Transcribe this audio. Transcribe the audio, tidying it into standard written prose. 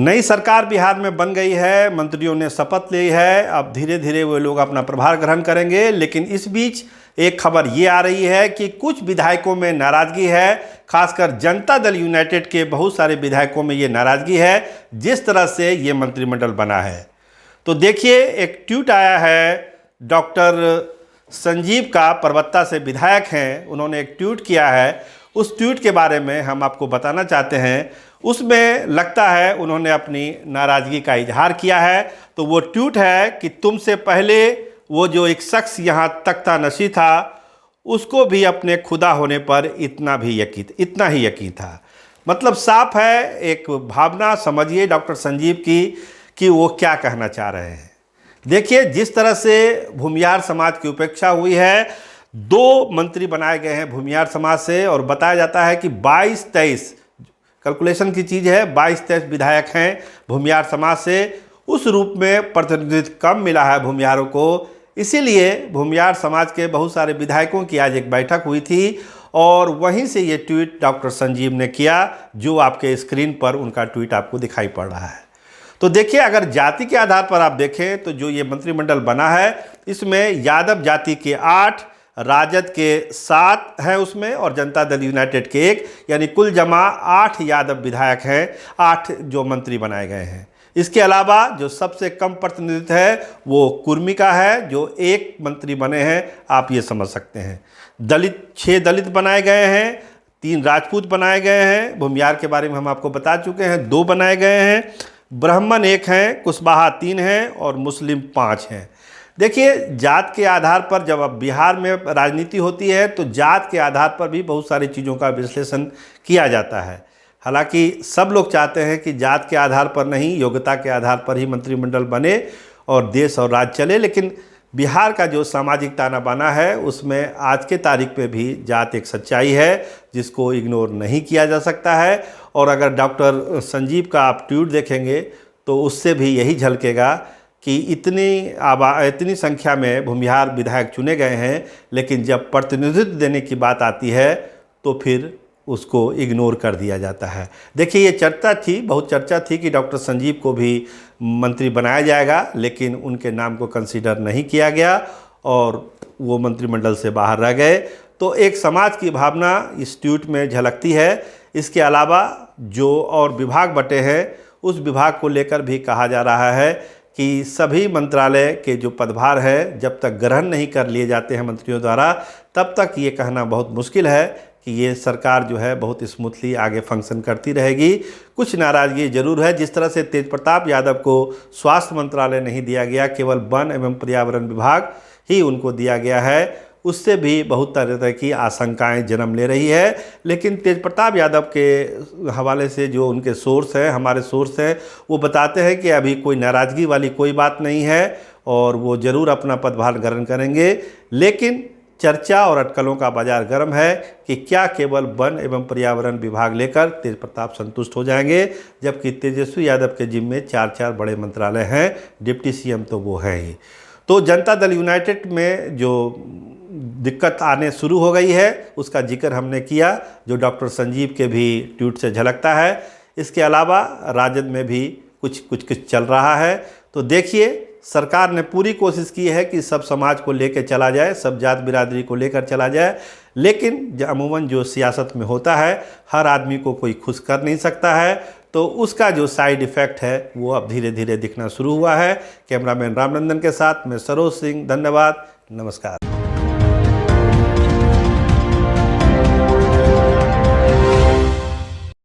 नई सरकार बिहार में बन गई है, मंत्रियों ने शपथ ली है। अब धीरे धीरे वो लोग अपना प्रभार ग्रहण करेंगे। लेकिन इस बीच एक खबर ये आ रही है कि कुछ विधायकों में नाराजगी है, खासकर जनता दल यूनाइटेड के बहुत सारे विधायकों में ये नाराजगी है जिस तरह से ये मंत्रिमंडल बना है। तो देखिए, एक ट्वीट आया है डॉक्टर संजीव का, परबत्ता से विधायक हैं, उन्होंने एक ट्वीट किया है। उस ट्वीट के बारे में हम आपको बताना चाहते हैं। उसमें लगता है उन्होंने अपनी नाराज़गी का इजहार किया है। तो वो ट्वीट है कि तुमसे पहले वो जो एक शख्स यहाँ तख्ता नशी था उसको भी अपने खुदा होने पर इतना ही यकीन था। मतलब साफ है, एक भावना समझिए डॉक्टर संजीव की कि वो क्या कहना चाह रहे हैं। देखिए, जिस तरह से भूमिहार समाज की उपेक्षा हुई है, 2 मंत्री बनाए गए हैं भूमिहार समाज से, और बताया जाता है कि 22-23 कैलकुलेशन की चीज़ है, 22-23 विधायक हैं भूमिहार समाज से। उस रूप में प्रतिनिधित्व कम मिला है भूमिहारों को। इसीलिए भूमिहार समाज के बहुत सारे विधायकों की आज एक बैठक हुई थी और वहीं से ये ट्वीट डॉक्टर संजीव ने किया, जो आपके स्क्रीन पर उनका ट्वीट आपको दिखाई पड़ रहा है। तो देखिए, अगर जाति के आधार पर आप देखें तो जो ये मंत्रिमंडल बना है, इसमें यादव जाति के 8, राजद के 7 हैं उसमें, और जनता दल यूनाइटेड के 1, यानी कुल जमा 8 यादव विधायक हैं, 8 जो मंत्री बनाए गए हैं। इसके अलावा जो सबसे कम प्रतिनिधित्व है वो कुर्मी का है, जो 1 मंत्री बने हैं, आप ये समझ सकते हैं। 6 दलित बनाए गए हैं, 3 राजपूत बनाए गए हैं, भूमिहार के बारे में हम आपको बता चुके हैं, 2 बनाए गए हैं, ब्राह्मण 1 हैं, कुशवाहा 3 हैं और मुस्लिम 5 हैं। देखिए, जात के आधार पर जब अब बिहार में राजनीति होती है तो जात के आधार पर भी बहुत सारी चीज़ों का विश्लेषण किया जाता है। हालांकि सब लोग चाहते हैं कि जात के आधार पर नहीं, योग्यता के आधार पर ही मंत्रिमंडल बने और देश और राज्य चले। लेकिन बिहार का जो सामाजिक ताना बाना है उसमें आज के तारीख पे भी जात एक सच्चाई है जिसको इग्नोर नहीं किया जा सकता है। और अगर डॉक्टर संजीव का आप ट्वीट देखेंगे तो उससे भी यही झलकेगा कि इतनी संख्या में भूमिहार विधायक चुने गए हैं, लेकिन जब प्रतिनिधित्व देने की बात आती है तो फिर उसको इग्नोर कर दिया जाता है। देखिए, ये बहुत चर्चा थी कि डॉक्टर संजीव को भी मंत्री बनाया जाएगा, लेकिन उनके नाम को कंसीडर नहीं किया गया और वो मंत्रिमंडल से बाहर रह गए। तो एक समाज की भावना इस ट्वीट में झलकती है। इसके अलावा जो और विभाग बटे हैं, उस विभाग को लेकर भी कहा जा रहा है कि सभी मंत्रालय के जो पदभार है, जब तक ग्रहण नहीं कर लिए जाते हैं मंत्रियों द्वारा, तब तक ये कहना बहुत मुश्किल है कि ये सरकार जो है बहुत स्मूथली आगे फंक्शन करती रहेगी। कुछ नाराज़गी जरूर है। जिस तरह से तेज प्रताप यादव को स्वास्थ्य मंत्रालय नहीं दिया गया, केवल वन एवं पर्यावरण विभाग ही उनको दिया गया है, उससे भी बहुत तरह की आशंकाएं जन्म ले रही है। लेकिन तेज प्रताप यादव के हवाले से जो उनके सोर्स हैं, हमारे सोर्स हैं, वो बताते हैं कि अभी कोई नाराज़गी वाली कोई बात नहीं है और वो ज़रूर अपना पदभार ग्रहण करेंगे। लेकिन चर्चा और अटकलों का बाजार गर्म है कि क्या केवल वन एवं पर्यावरण विभाग लेकर तेज प्रताप संतुष्ट हो जाएंगे, जबकि तेजस्वी यादव के जिम्मे 4 बड़े मंत्रालय हैं, डिप्टी सीएम तो वो है ही। तो जनता दल यूनाइटेड में जो दिक्कत आने शुरू हो गई है उसका जिक्र हमने किया, जो डॉक्टर संजीव के भी ट्वीट से झलकता है। इसके अलावा राजद में भी कुछ चल रहा है। तो देखिए, सरकार ने पूरी कोशिश की है कि सब समाज को लेकर चला जाए, सब जात बिरादरी को लेकर चला जाए, लेकिन अमूमन जो सियासत में होता है, हर आदमी को कोई खुश कर नहीं सकता है। तो उसका जो साइड इफ़ेक्ट है वो अब धीरे धीरे दिखना शुरू हुआ है। कैमरामैन रामनंदन के साथ मैं सरोज सिंह, धन्यवाद, नमस्कार।